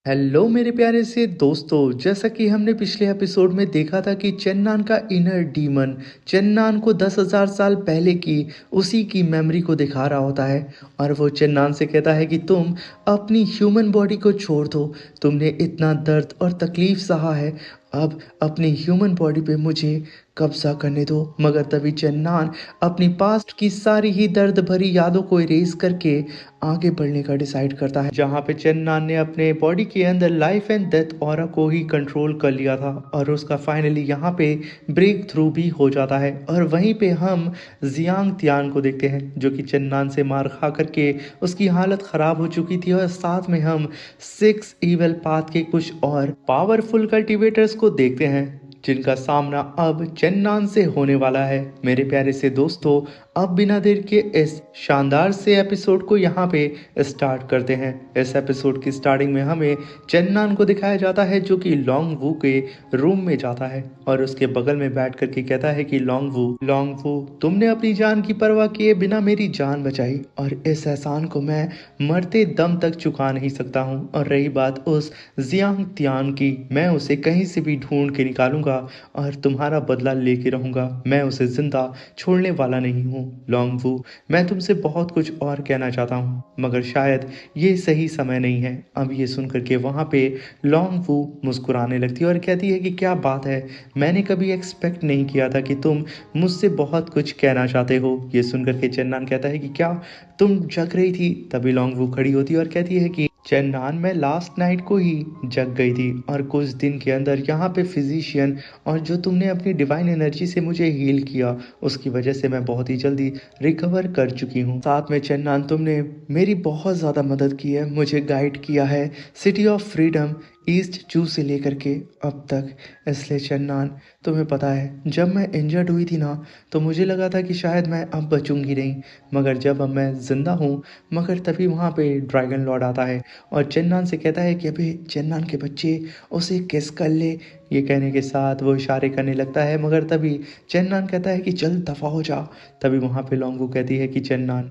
Hello मेरे प्यारे से दोस्तों, जैसा कि हमने पिछले एपिसोड में देखा था कि चन्नान का इनर डीमन चन्नान को 10,000 साल पहले की उसी की मेमोरी को दिखा रहा होता है। और वो चन्नान से कहता है कि तुम अपनी ह्यूमन बॉडी को छोड़ दो। तुमने इतना दर्द और तकलीफ सहा है, अब अपनी ह्यूमन बॉडी पे मुझे कब्जा करने दो। मगर तभी चन्नान अपनी पास्ट की सारी ही दर्द भरी यादों को इरेज करके आगे बढ़ने का डिसाइड करता है, जहाँ पे चन्नान ने अपने बॉडी के अंदर लाइफ एंड डेथ ऑरा को ही कंट्रोल कर लिया था और उसका फाइनली यहाँ पे ब्रेक थ्रू भी हो जाता है। और वहीं पे हम जियांग तियान को देखते हैं, जो कि चन्नान से मार खा करके उसकी हालत खराब हो चुकी थी। और साथ में हम 6 इवल पाथ के कुछ और पावरफुल कल्टीवेटर्स को देखते हैं, जिनका सामना अब चन्नान से होने वाला है। मेरे प्यारे से दोस्तों, अब बिना देर के इस शानदार से एपिसोड को यहाँ पे स्टार्ट करते हैं। इस एपिसोड की स्टार्टिंग में हमें चन्नान को दिखाया जाता है, जो कि लॉन्ग वू के रूम में जाता है और उसके बगल में बैठ करके कहता है कि लॉन्ग वू, तुमने अपनी जान की परवाह किए बिना मेरी जान बचाई और इस एहसान को मैं मरते दम तक चुका नहीं सकता हूँ। और रही बात उस जियांग तियान की, मैं उसे कहीं से भी ढूंढ के निकालूंगा और तुम्हारा बदला लेके रहूंगा। मैं उसे जिंदा छोड़ने वाला नहीं हूँ। लॉन्ग वू, मैं तुमसे बहुत कुछ और कहना चाहता हूँ, मगर शायद ये सही समय नहीं है। अब ये सुन करके वहाँ पे लॉन्ग वू मुस्कुराने लगती है और कहती है कि क्या बात है, मैंने कभी एक्सपेक्ट नहीं किया था कि तुम मुझसे बहुत कुछ कहना चाहते हो। ये सुन करके चन्नान कहता है कि क्या तुम जग रही थी? तभी लॉन्ग वू खड़ी होती है और कहती है कि चन्नान, मैं लास्ट नाइट को ही जग गई थी और कुछ दिन के अंदर यहाँ पे फिजिशियन और जो तुमने अपनी डिवाइन एनर्जी से मुझे हील किया, उसकी वजह से मैं बहुत ही जल्दी रिकवर कर चुकी हूँ। साथ में चन्नान, तुमने मेरी बहुत ज़्यादा मदद की है, मुझे गाइड किया है सिटी ऑफ फ्रीडम ईस्ट जू से लेकर के अब तक। इसलिए चन्नान, तुम्हें पता है, जब मैं इंजर्ड हुई थी ना, तो मुझे लगा था कि शायद मैं अब बचूंगी नहीं, मगर जब अब मैं ज़िंदा हूँ। मगर तभी वहाँ पे ड्रैगन लॉर्ड आता है और चन्नान से कहता है कि अबे चन्नान के बच्चे, उसे किस कर ले। ये कहने के साथ वो इशारे करने लगता है, मगर तभी चन्नान कहता है कि चल दफ़ा हो जा। तभी वहाँ पे लॉन्गू कहती है कि चन्नान,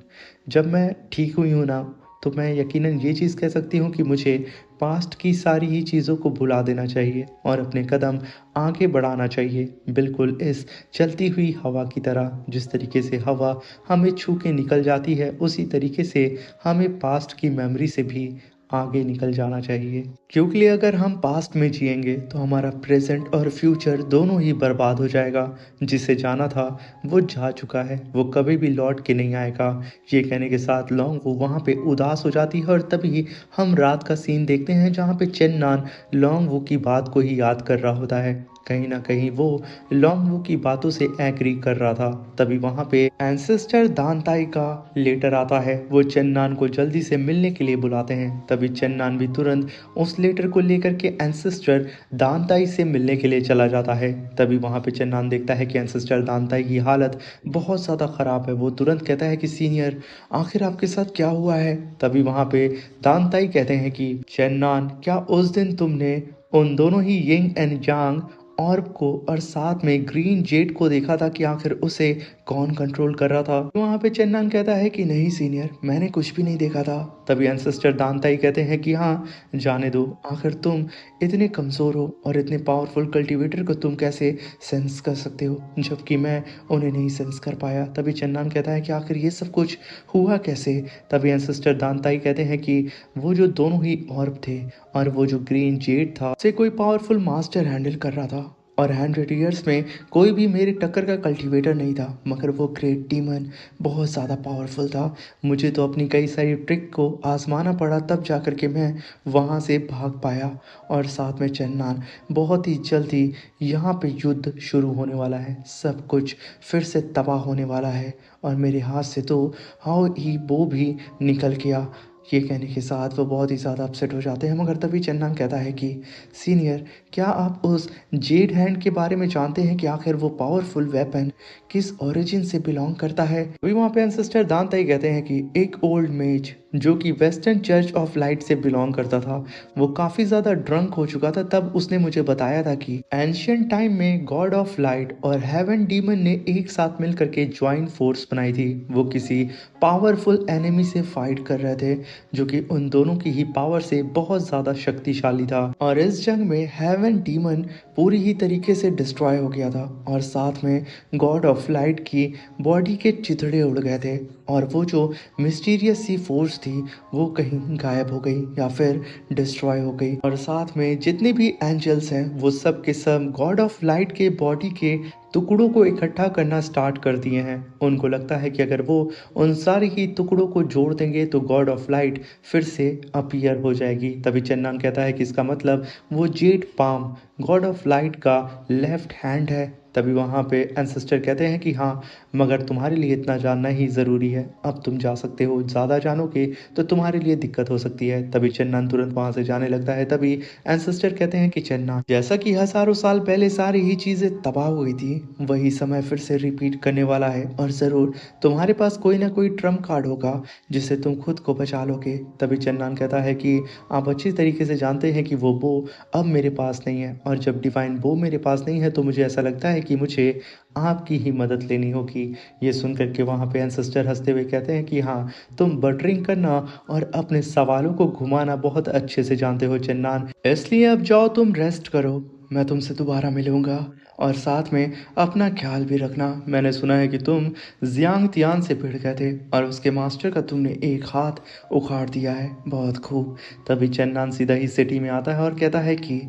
जब मैं ठीक हुई हूँ ना, तो मैं यकीनन ये चीज़ कह सकती हूँ कि मुझे पास्ट की सारी ही चीज़ों को भुला देना चाहिए और अपने कदम आगे बढ़ाना चाहिए, बिल्कुल इस चलती हुई हवा की तरह। जिस तरीके से हवा हमें छू के निकल जाती है, उसी तरीके से हमें पास्ट की मेमोरी से भी आगे निकल जाना चाहिए, क्योंकि अगर हम पास्ट में जिएंगे तो हमारा प्रेजेंट और फ्यूचर दोनों ही बर्बाद हो जाएगा। जिसे जाना था वो जा चुका है, वो कभी भी लौट के नहीं आएगा। ये कहने के साथ लॉन्ग वो वहाँ पे उदास हो जाती है और तभी हम रात का सीन देखते हैं, जहाँ पे चेन्नान लॉन्ग वो की बात को ही याद कर रहा होता है। कहीं ना कहीं वो लॉन्ग वू की बातों से एग्री कर रहा था। तभी वहाँ पे एंसेस्टर दानताई का लेटर आता है, वो चन्नान को जल्दी से मिलने के लिए बुलाते हैं। तभी चन्नान भी तुरंत उस लेटर को लेकर के एंसेस्टर दानताई से मिलने के लिए चला जाता है। तभी वहाँ पे चन्नान देखता है कि एंसेस्टर दानताई की हालत बहुत ज़्यादा ख़राब है। वो तुरंत कहता है कि सीनियर, आखिर आपके साथ क्या हुआ है? तभी वहाँ पे दानताई कहते हैं कि चन्नान, क्या उस दिन तुमने उन दोनों ही यिंग एंड यांग ऑर्ब को और साथ में ग्रीन जेट को देखा था कि आखिर उसे कौन कंट्रोल कर रहा था? तो वहाँ पे चन्नान कहता है कि नहीं सीनियर, मैंने कुछ भी नहीं देखा था। तभी एंसेस्टर दानताई कहते हैं कि हाँ, जाने दो, आखिर तुम इतने कमज़ोर हो और इतने पावरफुल कल्टीवेटर को तुम कैसे सेंस कर सकते हो, जबकि मैं उन्हें नहीं सेंस कर पाया। तभी चन्नान कहता है कि आखिर ये सब कुछ हुआ कैसे? तभी एंसेस्टर दानताई कहते हैं कि वो जो दोनों ही ऑर्ब थे और वो जो ग्रीन जेट था, उसे कोई पावरफुल मास्टर हैंडल कर रहा था और 100 ईयर्स में कोई भी मेरे टक्कर का कल्टीवेटर नहीं था, मगर वो ग्रेट डीमन बहुत ज़्यादा पावरफुल था। मुझे तो अपनी कई सारी ट्रिक को आजमाना पड़ा, तब जा कर के मैं वहाँ से भाग पाया। और साथ में चन्नान, बहुत ही जल्दी यहाँ पे युद्ध शुरू होने वाला है, सब कुछ फिर से तबाह होने वाला है और मेरे हाथ से तो हाउ ही वो भी निकल गया। ये कहने के साथ वो बहुत ही ज़्यादा अपसेट हो जाते हैं, मगर तभी चन्नान कहता है कि सीनियर, क्या आप उस जेड हैंड के बारे में जानते हैं कि आखिर वो पावरफुल वेपन किस ओरिजिन से बिलोंग करता है? अभी वहाँ पे एंसेस्टर दानताई कहते हैं कि एक ओल्ड मेज जो कि वेस्टर्न चर्च ऑफ लाइट से बिलोंग करता था, वो काफ़ी ज़्यादा ड्रंक हो चुका था। तब उसने मुझे बताया था कि एंशियंट टाइम में गॉड ऑफ लाइट और हेवन डीमन ने एक साथ मिल करके ज्वाइंट फोर्स बनाई थी। वो किसी पावरफुल एनिमी से फाइट कर रहे थे, जो कि उन दोनों की ही पावर से बहुत ज़्यादा शक्तिशाली था। और इस जंग में हेवन डीमन पूरी ही तरीके से डिस्ट्रॉय हो गया था, और साथ में गॉड ऑफ लाइट की बॉडी के चिथड़े उड़ गए थे, और वो जो मिस्टीरियस सी फोर्स थी वो कहीं गायब हो गई या फिर डिस्ट्रॉय हो गई। और साथ में जितने भी एंजल्स हैं वो सब के सब गॉड ऑफ लाइट के बॉडी के टुकड़ों को इकट्ठा करना स्टार्ट कर दिए हैं। उनको लगता है कि अगर वो उन सारे ही टुकड़ों को जोड़ देंगे तो गॉड ऑफ लाइट फिर से अपीयर हो जाएगी। तभी चन्नान कहता है कि इसका मतलब वो Z palm God of light का लेफ्ट हैंड है। तभी वहाँ पे एंसेस्टर कहते हैं कि हाँ, मगर तुम्हारे लिए इतना जानना ही ज़रूरी है, अब तुम जा सकते हो, ज़्यादा जानोगे तो तुम्हारे लिए दिक्कत हो सकती है। तभी चन्नान तुरंत वहाँ से जाने लगता है। तभी एंसेस्टर कहते हैं कि चन्ना, जैसा कि हज़ारों साल पहले सारी ही चीज़ें तबाह हुई थी, वही समय फिर से रिपीट करने वाला है, और ज़रूर तुम्हारे पास कोई ना कोई ट्रम्प कार्ड होगा जिससे तुम खुद को बचा लोगे। तभी चन्नान कहता है कि आप अच्छी तरीके से जानते हैं कि वो बो अब मेरे पास नहीं है, और जब डिवाइन बो मेरे पास नहीं है तो मुझे ऐसा लगता है कि मुझे आपकी ही मदद लेनी होगी। ये सुन कर के वहाँ पे एंसेस्टर हंसते हुए कहते हैं कि हाँ, तुम बटरिंग करना और अपने सवालों को घुमाना बहुत अच्छे से जानते हो चन्नान, इसलिए अब जाओ तुम रेस्ट करो, मैं तुमसे दोबारा मिलूंगा, और साथ में अपना ख्याल भी रखना। मैंने सुना है कि तुम जियांग तियान से भिड़ गए थे और उसके मास्टर का तुमने एक हाथ उखाड़ दिया है, बहुत खूब। तभी चन्नान सीधा ही सिटी में आता है और कहता है कि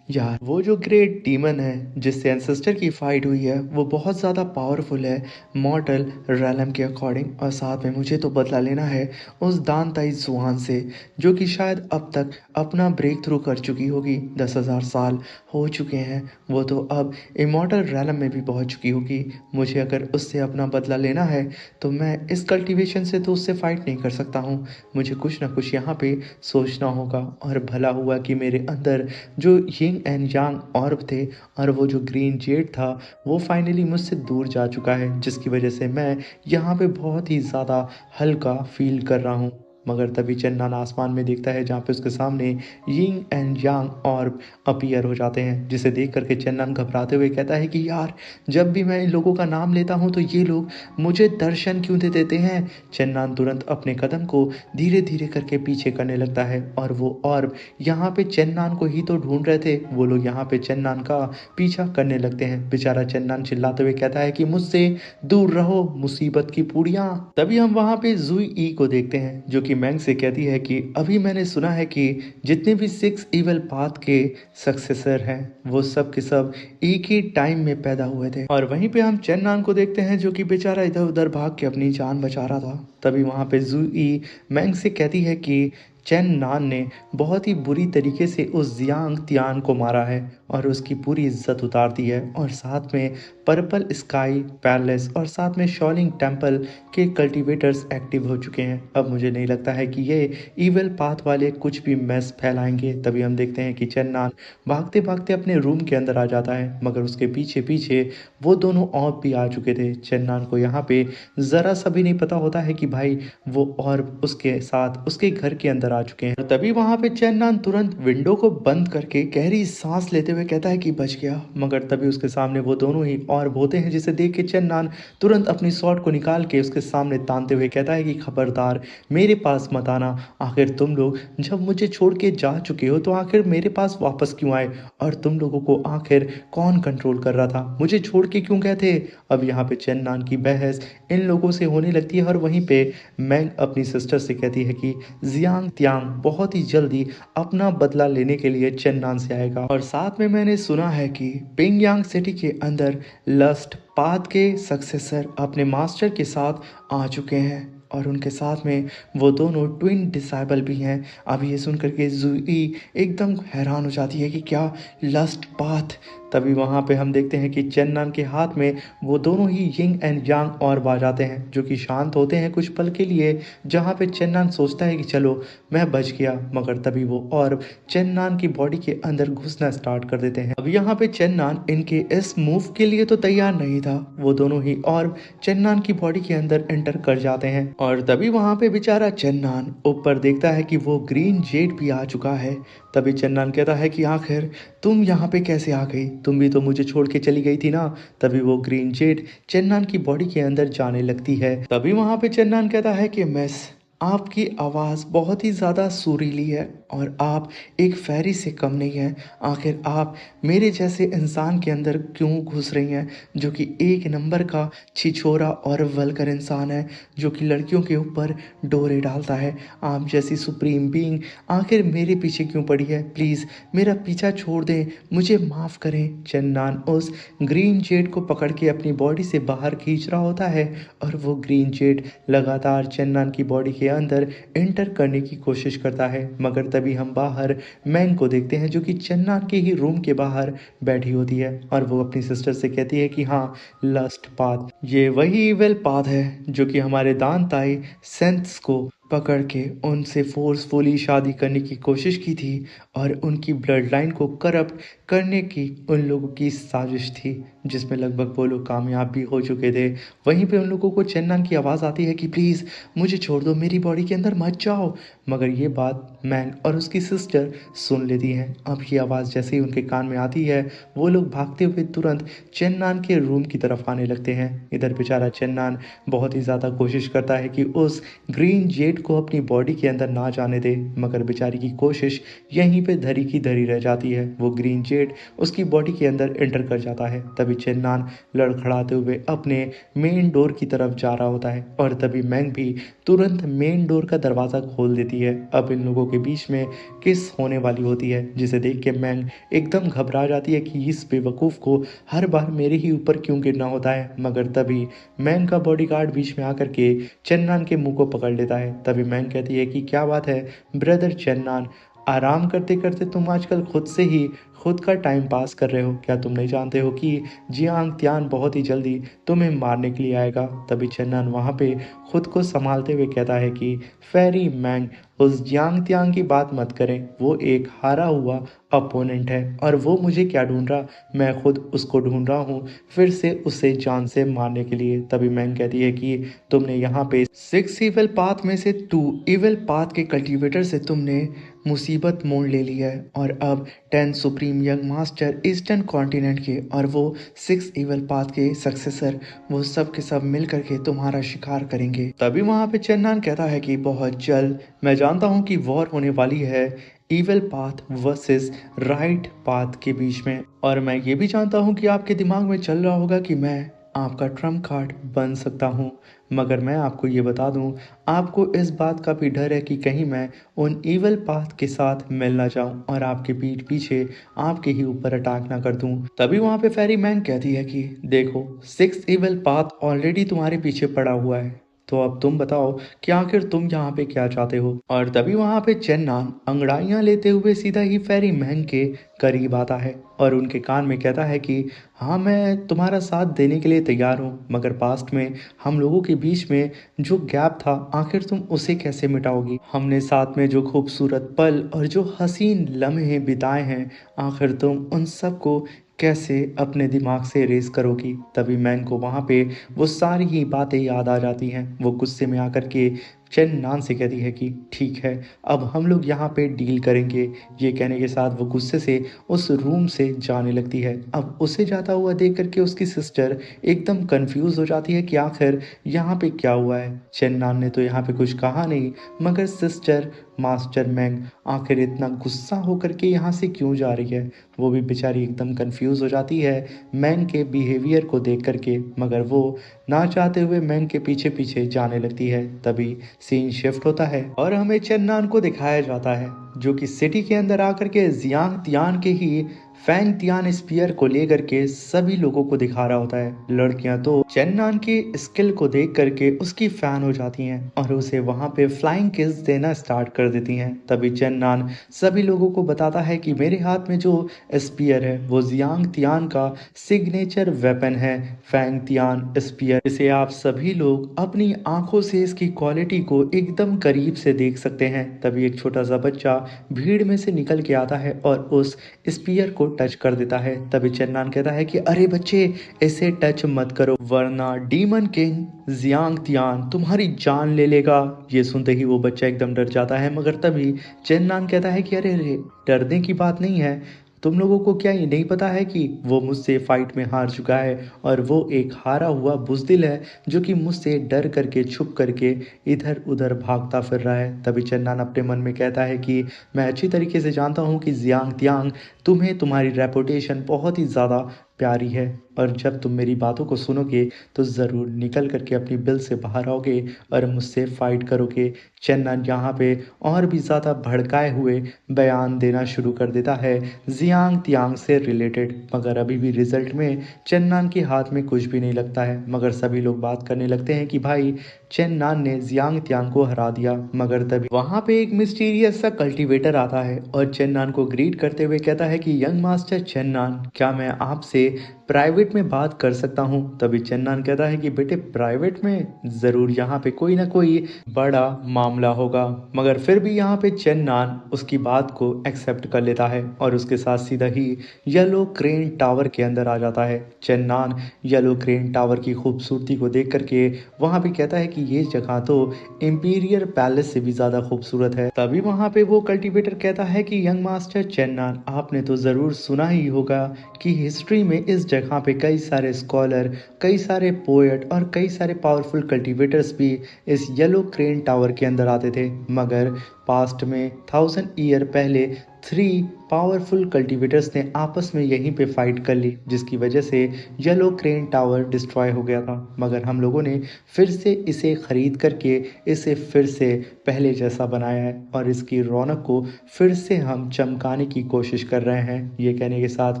यार, वो जो ग्रेट डीमन है जिससे एंसेस्टर की फाइट हुई है वो बहुत ज़्यादा पावरफुल है मॉर्टल रैलम के अकॉर्डिंग, और साथ में मुझे तो बदला लेना है उस दानताई जुआन से, जो कि शायद अब तक अपना ब्रेक थ्रू कर चुकी होगी। 10,000 साल हो चुके हैं, वो तो अब इमॉर्टल रैलम में भी पहुंच चुकी होगी। मुझे अगर उससे अपना बदला लेना है तो मैं इस कल्टीवेशन से तो उससे फाइट नहीं कर सकता हूँ। मुझे कुछ ना कुछ यहाँ पे सोचना होगा, और भला हुआ कि मेरे अंदर जो यिंग एंड यांग ऑर्ब थे और वो जो ग्रीन जेड था वो फाइनली मुझसे दूर जा चुका है, जिसकी वजह से मैं यहाँ पे बहुत ही ज़्यादा हल्का फील कर रहा हूँ। मगर तभी चन्नान आसमान में देखता है जहाँ पे उसके सामने यिंग एंड यांग ऑर्ब अपीयर हो जाते हैं, जिसे देख करके चन्नान घबराते हुए कहता है कि यार, जब भी मैं इन लोगों का नाम लेता हूँ तो ये लोग मुझे दर्शन क्यों दे देते हैं। चन्नान तुरंत अपने कदम को धीरे धीरे करके पीछे करने लगता है, और वो ऑर्ब यहाँ पे चन्नान को ही तो ढूंढ रहे थे, वो लोग यहाँ पे चन्नान का पीछा करने लगते हैं। बेचारा चन्नान चिल्लाते हुए कहता है कि मुझसे दूर रहो मुसीबत की पूड़ियाँ। तभी हम वहाँ पे जुई ई को देखते हैं, जो कि मैंग से कहती है कि अभी मैंने सुना है कि जितने भी 6 इवल पाथ के सक्सेसर हैं वो सब के सब एक ही टाइम में पैदा हुए थे। और वहीं पे हम चन्नान को देखते हैं, जो कि बेचारा इधर उधर भाग के अपनी जान बचा रहा था। तभी वहाँ पे जुई मैंग से कहती है कि चेन नान ने बहुत ही बुरी तरीके से उस जियांग तियान को मारा है और उसकी पूरी इज्जत उतार दी है, और साथ में पर्पल स्काई पैलेस और साथ में शॉलिंग टेम्पल के कल्टीवेटर्स एक्टिव हो चुके हैं। अब मुझे नहीं लगता है कि ये इविल पाथ वाले कुछ भी मैस फैलाएंगे। तभी हम देखते हैं कि चन्नान भागते भागते अपने रूम के अंदर आ जाता है, मगर उसके पीछे पीछे वो दोनों और भी आ चुके थे। चन्नान को यहाँ पे ज़रा सा भी नहीं पता होता है कि भाई वो और उसके साथ उसके घर के अंदर आ चुके हैं। और तभी वहाँ पे चन्नान तुरंत विंडो को बंद करके गहरी सांस लेते हुए कहता है कि बच गया। मगर तभी उसके सामने वो दोनों ही और होते हैं, जिसे देख के चन्नान तुरंत अपनी शॉट को निकाल के उसके सामने तानते हुए कहता है कि खबरदार मेरे पास मत आना, आखिर तुम लोग जब मुझे छोड़ के जा चुके हो तो आखिर मेरे पास वापस क्यों आए, और तुम लोगों को आखिर कौन कंट्रोल कर रहा था, मुझे छोड़ के क्यों गए थे। अब यहाँ पे चन्नान की बहस इन लोगों से होने लगती है, और वहीं पे मैंग अपनी सिस्टर से कहती है कि जियांग तियांग बहुत ही जल्दी अपना बदला लेने के लिए चन्नान से आएगा। और साथ में मैंने सुना है कि पिंगयांग सिटी के अंदर लस्ट पाथ के सक्सेसर अपने मास्टर के साथ आ चुके हैं, और उनके साथ में वो दोनों ट्विन डिसाइबल भी हैं। अब ये सुन करके जुई एकदम हैरान हो जाती है कि क्या लस्ट पाथ तभी वहाँ पे हम देखते हैं कि चेन्नन के हाथ में वो दोनों ही यिंग एंड यांग और आ जाते हैं जो कि शांत होते हैं कुछ पल के लिए, जहाँ पे चेन्नन सोचता है कि चलो मैं बच गया, मगर तभी वो और चेन्नन की बॉडी के अंदर घुसना स्टार्ट कर देते हैं। अब यहाँ पे चेन्नन इनके इस मूव के लिए तो तैयार नहीं था, वो दोनों ही और चेन्नन की बॉडी के अंदर एंटर कर जाते हैं और तभी वहाँ पे बेचारा चेन्नन ऊपर देखता है कि वो ग्रीन जेड भी आ चुका है। तभी चेन्नन कहता है कि आखिर तुम यहाँ पे कैसे आ गई, तुम भी तो मुझे छोड़ के चली गई थी ना। तभी वो ग्रीन जेड चेन्नन की बॉडी के अंदर जाने लगती है। तभी वहाँ पे चेन्नन कहता है कि मिस, आपकी आवाज़ बहुत ही ज़्यादा सुरीली है और आप एक फेरी से कम नहीं हैं। आखिर आप मेरे जैसे इंसान के अंदर क्यों घुस रही हैं, जो कि एक नंबर का छिछोरा और वल्गर इंसान है, जो कि लड़कियों के ऊपर डोरे डालता है। आप जैसी सुप्रीम बीइंग आखिर मेरे पीछे क्यों पड़ी है? प्लीज़ मेरा पीछा छोड़ दें, मुझे माफ़ करें। चेन्नन उस ग्रीन जेड को पकड़ के अपनी बॉडी से बाहर खींच रहा होता है और वो ग्रीन जेड लगातार चेन्नन की बॉडी के अंदर एंटर करने की कोशिश करता है, मगर तभी हम बाहर मैंग को देखते हैं जो कि चेन्नन के ही रूम के बाहर बैठी होती है और वो अपनी सिस्टर से कहती है कि हाँ, लस्ट पाथ ये वही इविल पाथ है जो कि हमारे दान ताई सेंस को पकड़ के उनसे फोर्सफुली शादी करने की कोशिश की थी और उनकी ब्लड लाइन को करप्ट करने की उन लोगों की साजिश थी, जिसमें लगभग वो लोग कामयाब भी हो चुके थे। वहीं पे उन लोगों को चेन्नन की आवाज़ आती है कि प्लीज़ मुझे छोड़ दो, मेरी बॉडी के अंदर मत जाओ, मगर ये बात मैंग और उसकी सिस्टर सुन लेती हैं। अब ये आवाज़ जैसे ही उनके कान में आती है, वो लोग भागते हुए तुरंत चेन्नन के रूम की तरफ आने लगते हैं। इधर बेचारा चेन्नन बहुत ही ज़्यादा कोशिश करता है कि उस ग्रीन जेड को अपनी बॉडी के अंदर ना जाने दे, मगर बेचारी की कोशिश यहीं पे धरी की धरी रह जाती है। वो ग्रीन जेड उसकी बॉडी के अंदर एंटर कर जाता है। तभी चेन्नन लड़खड़ाते हुए अपने मेन डोर की तरफ जा रहा होता है और तभी मैंग भी तुरंत मेन डोर का दरवाज़ा खोल देती है। अब इन लोगों के बीच में किस होने वाली होती है, जिसे देख के मैंग एकदम घबरा जाती है कि इस बेवकूफ़ को हर बार मेरे ही ऊपर क्यों गिरना होता है। मगर तभी मैंग का बॉडीगार्ड बीच में आकर के चेन्नन के मुंह को पकड़ लेता है। तभी मैंग कहती है कि क्या बात है ब्रदर चेन्नन, आराम करते करते तुम आजकल खुद से ही खुद का टाइम पास कर रहे हो, क्या तुम नहीं जानते हो कि जियांग त्यान बहुत ही जल्दी तुम्हें मारने के लिए आएगा। तभी चेन्नन वहाँ पे खुद को संभालते हुए कहता है कि फेरी मैंग, उस जियांग त्यान की बात मत करें, वो एक हारा हुआ अपोनेंट है और वो मुझे क्या ढूंढ रहा, मैं खुद उसको ढूंढ रहा हूँ फिर से उसे जान से मारने के लिए। तभी मैंग कहती है कि तुमने यहाँ पे 6 इविल पाथ में से 2 इविल पाथ के कल्टीवेटर से तुमने मुसीबत मोड़ ले लिया है और अब 10 supreme young master eastern continent के और वो 6 इविल पाथ के सक्सेसर, वो सब के सब मिल करके तुम्हारा शिकार करेंगे। तभी वहाँ पे चेन्नन कहता है कि बहुत जल्द मैं जानता हूँ कि वॉर होने वाली है evil path versus right path के बीच में, और मैं ये भी जानता हूँ कि आपके दिमाग में चल रहा होगा कि मैं आपका ट्रम्प कार्ड बन सकता हूँ, मगर मैं आपको ये बता दूँ, आपको इस बात का भी डर है कि कहीं मैं उन इविल पाथ के साथ मिल ना जाऊं और आपके पीठ पीछे आपके ही ऊपर अटैक ना कर दूं। तभी वहाँ पे फेरी मैंग कहती है कि देखो 6 इविल पाथ ऑलरेडी तुम्हारे पीछे पड़ा हुआ है, तो अब तुम बताओ कि आखिर तुम यहाँ पे क्या चाहते हो। और तभी वहाँ पे चेन्नन अंगड़ाइयाँ लेते हुए सीधा ही फेरी मैंग के करीब आता है और उनके कान में कहता है कि हाँ, मैं तुम्हारा साथ देने के लिए तैयार हूँ, मगर पास्ट में हम लोगों के बीच में जो गैप था आखिर तुम उसे कैसे मिटाओगी? हमने साथ में जो खूबसूरत पल और जो हसीन लम्हे बिताए हैं, आखिर तुम उन सब को कैसे अपने दिमाग से इरेज करोगी? तभी मैंग को वहाँ पे वो सारी ही बातें याद आ जाती हैं। वो गुस्से में आकर के चेन्नन से कहती है कि ठीक है, अब हम लोग यहाँ पे डील करेंगे। ये कहने के साथ वो गुस्से से उस रूम से जाने लगती है। अब उसे जाता हुआ देख करके उसकी सिस्टर एकदम कंफ्यूज हो जाती है कि आखिर यहाँ पे क्या हुआ है। चेन्नन ने तो यहाँ पे कुछ कहा नहीं, मगर सिस्टर मास्टर मैंग आखिर इतना गुस्सा होकर के यहाँ से क्यों जा रही है? वो भी बेचारी एकदम कंफ्यूज हो जाती है मैंग के बिहेवियर को देख करके, मगर वो ना चाहते हुए मैंग के पीछे पीछे जाने लगती है। तभी सीन शिफ्ट होता है और हमें चेन्नन को दिखाया जाता है जो कि सिटी के अंदर आकर के जियांग तियान के ही फैंग तियान स्पीयर को लेकर के सभी लोगों को दिखा रहा होता है। लड़कियां तो चेन्नान की स्किल को देख करके उसकी फैन हो जाती हैं और उसे वहां पे फ्लाइंग किस देना स्टार्ट कर देती हैं। तभी चेन्नान सभी लोगों को बताता है कि मेरे हाथ में जो स्पीयर है वो जियांग तियान का सिग्नेचर वेपन है, फैंग तियान स्पीयर। इसे आप सभी लोग अपनी आंखों से इसकी क्वालिटी को एकदम करीब से देख सकते हैं। तभी एक छोटा सा बच्चा भीड़ में से निकल के आता है और उस स्पीयर को टच कर देता है। तभी चन्नान कहता है कि अरे बच्चे, इसे टच मत करो वरना डीमन किंग जियांग तियान तुम्हारी जान ले लेगा। ये सुनते ही वो बच्चा एकदम डर जाता है, मगर तभी चन्नान कहता है कि अरे अरे, डरने की बात नहीं है। तुम लोगों को क्या ये नहीं पता है कि वो मुझसे फाइट में हार चुका है और वो एक हारा हुआ बुज़दिल है जो कि मुझसे डर करके छुप करके इधर उधर भागता फिर रहा है। तभी चन्नान अपने मन में कहता है कि मैं अच्छी तरीके से जानता हूँ कि जियांग तियांग तुम्हें तुम्हारी रेपुटेशन बहुत ही ज़्यादा प्यारी है और जब तुम मेरी बातों को सुनोगे तो ज़रूर निकल करके अपनी बिल से बाहर आओगे और मुझसे फाइट करोगे। चन्नान यहाँ पे और भी ज़्यादा भड़काए हुए बयान देना शुरू कर देता है जियांग तियांग से रिलेटेड, मगर अभी भी रिजल्ट में चन्नान के हाथ में कुछ भी नहीं लगता है। मगर सभी लोग बात करने लगते हैं कि भाई चेन्नान ने जियांग तियांग को हरा दिया। मगर तभी वहां पे एक मिस्टीरियस सा कल्टीवेटर आता है और चेन्नान को ग्रीट करते हुए कहता है कि यंग मास्टर चेन्नान, क्या मैं आपसे प्राइवेट में बात कर सकता हूँ। तभी चेन्नान कहता है कि बेटे प्राइवेट में जरूर, यहाँ पे कोई ना कोई बड़ा मामला होगा। मगर फिर भी यहाँ पे चेन्नान उसकी बात को एक्सेप्ट कर लेता है और उसके साथ सीधा ही येलो क्रेन टावर के अंदर आ जाता है। चेन्नान येलो क्रेन टावर की खूबसूरती को देख करके वहां पे कहता है कि ये जगह तो इंपीरियल पैलेस से भी ज्यादा खूबसूरत है। तभी वहां पे वो कल्टीवेटर कहता है कि यंग मास्टर चेन्नान, आपने तो जरूर सुना ही होगा कि हिस्ट्री में इस जगह पे कई सारे स्कॉलर, कई सारे पोएट और कई सारे पावरफुल कल्टीवेटर्स भी इस येलो क्रेन टावर के अंदर आते थे। मगर पास्ट में 1000 ईयर पहले 3 पावरफुल कल्टीवेटर्स ने आपस में यहीं पे फाइट कर ली, जिसकी वजह से येलो क्रेन टावर डिस्ट्रॉय हो गया था। मगर हम लोगों ने फिर से इसे खरीद करके इसे फिर से पहले जैसा बनाया है और इसकी रौनक को फिर से हम चमकाने की कोशिश कर रहे हैं। ये कहने के साथ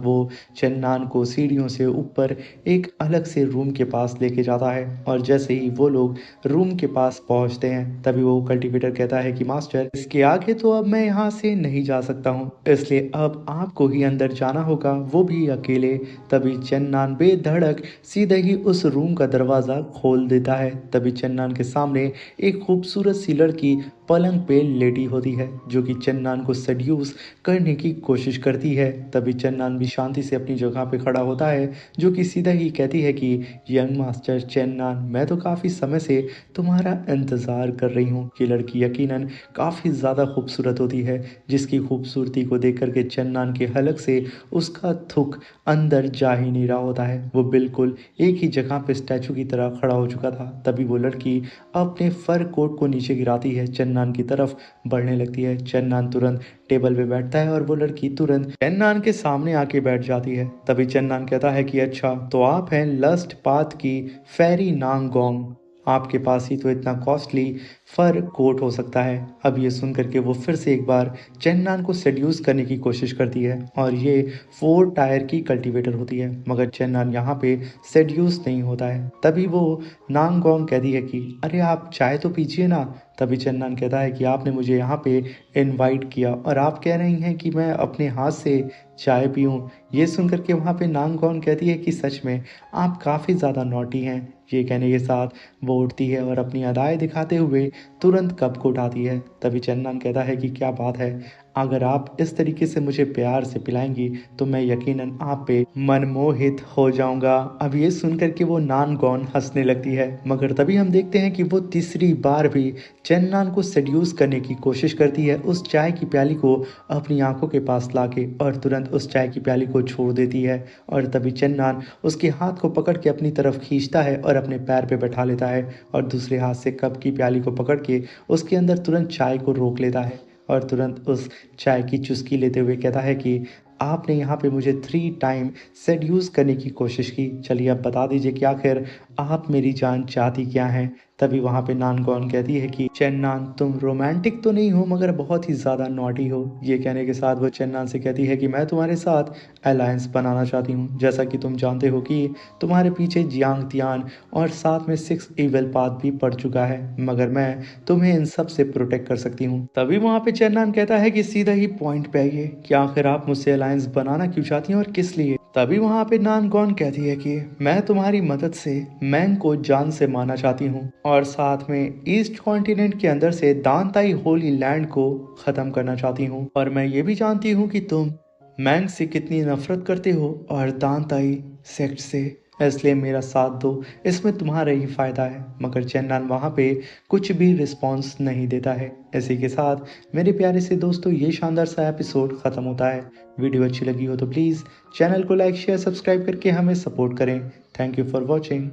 वो चन्नान को सीढ़ियों से ऊपर एक अलग से रूम के पास लेके जाता है और जैसे ही वो लोग रूम के पास पहुंचते हैं तभी वो कल्टीवेटर कहता है कि मास्टर, इसके आगे तो अब मैं यहाँ से नहीं जा सकता हूँ, इसलिए अब आपको ही अंदर जाना होगा, वो भी अकेले। तभी चन्नान बेधड़क सीधे ही उस रूम का दरवाजा खोल देता है। तभी चन्नान के सामने एक खूबसूरत सी लड़की पलंग पे लेटी होती है जो कि चन्नान को सेड्यूस करने की कोशिश करती है। तभी चन्नान भी शांति से अपनी जगह पे खड़ा होता है जो कि सीधा ही कहती है कि यंग मास्टर चन्नान, मैं तो काफ़ी समय से तुम्हारा इंतज़ार कर रही हूँ। ये लड़की यकीनन काफ़ी ज़्यादा खूबसूरत होती है, जिसकी खूबसूरती को देख करके चन्नान के हलक से उसका थुक अंदर जा ही नहीं रहा होता है। वो बिल्कुल एक ही जगह पे स्टैचू की तरह खड़ा हो चुका था। तभी वो लड़की अपने फर कोट को नीचे गिराती है, चन्नान की तरफ बढ़ने लगती है। चन्नान तुरंत टेबल पे बैठता है और वो लड़की तुरंत चन्नान के सामने आके बैठ जाती है। तभी चन्नान कहता है कि अच्छा, तो आप हैं लस्ट पाथ की फेरी नांगोंग, आपके पास ही तो इतना कॉस्टली फर कोट हो सकता है। अब ये सुन करके वो फिर से एक बार चेन्नान को सेड्यूस करने की कोशिश करती है और ये 4 टायर की कल्टीवेटर होती है, मगर चेन्नान यहाँ पे सेड्यूस नहीं होता है। तभी वो नांगोंग कहती है कि अरे आप चाय तो पीजिए ना। तभी चेन्नान कहता है कि आपने मुझे यहाँ पे इनवाइट किया और आप कह रही हैं कि मैं अपने हाथ से चाय पीऊँ। ये सुन करके वहाँ पे नांगोंग कहती है कि सच में आप काफ़ी ज़्यादा नॉटी हैं। ये कहने के साथ वो उठती है और अपनी अदाएं दिखाते हुए तुरंत कप को उठाती है। तभी चन्नान कहता है कि क्या बात है, अगर आप इस तरीके से मुझे प्यार से पिलाएंगी तो मैं यकीनन आप पे मनमोहित हो जाऊंगा। अब ये सुनकर के वो नानगॉन हंसने लगती है, मगर तभी हम देखते हैं कि वो तीसरी बार भी चन्नान को सेड्यूस करने की कोशिश करती है, उस चाय की प्याली को अपनी आंखों के पास लाके, और तुरंत उस चाय की प्याली को छोड़ देती है। और तभी चन्नान उसके हाथ को पकड़ के अपनी तरफ खींचता है और अपने पैर पे बैठा लेता है और दूसरे हाथ से कप की प्याली को पकड़ के उसके अंदर तुरंत चाय को रोक लेता है और तुरंत उस चाय की चुस्की लेते हुए कहता है कि आपने यहाँ पे मुझे 3 टाइम सेड्यूस करने की कोशिश की। चलिए अब बता दीजिए कि आखिर आप मेरी जान चाहती क्या हैं? तभी वहाँ पे नानगॉन कहती है कि चेन्नान तुम रोमांटिक तो नहीं हो मगर बहुत ही ज़्यादा नॉटी हो। ये कहने के साथ वो चेन्नान से कहती है कि मैं तुम्हारे साथ अलायंस बनाना चाहती हूँ। जैसा कि तुम जानते हो कि तुम्हारे पीछे जियांग तियान और साथ में 6 इविल पाथ भी पड़ चुका है, मगर मैं तुम्हें इन सब से प्रोटेक्ट कर सकती हूँ। तभी वहाँ पे चेन्नान कहता है कि सीधा ही पॉइंट पे आइए, कि आखिर आप मुझसे अलायंस बनाना क्यों चाहती हैं और किस लिए? तभी वहाँ पे नानगॉन कहती है कि मैं तुम्हारी मदद से मैंग को जान से मारना चाहती हूँ और साथ में ईस्ट कॉन्टिनेंट के अंदर से दानताई होली लैंड को खत्म करना चाहती हूँ। और मैं ये भी जानती हूँ कि तुम मैंग से कितनी नफरत करते हो और दानताई सेक्ट से, इसलिए मेरा साथ दो, इसमें तुम्हारा ही फायदा है। मगर चेन्नान वहाँ पे कुछ भी रिस्पॉन्स नहीं देता है। इसी के साथ मेरे प्यारे से दोस्तों ये शानदार सा एपिसोड खत्म होता है। वीडियो अच्छी लगी हो तो प्लीज़ चैनल को लाइक शेयर सब्सक्राइब करके हमें सपोर्ट करें। Thank you for watching.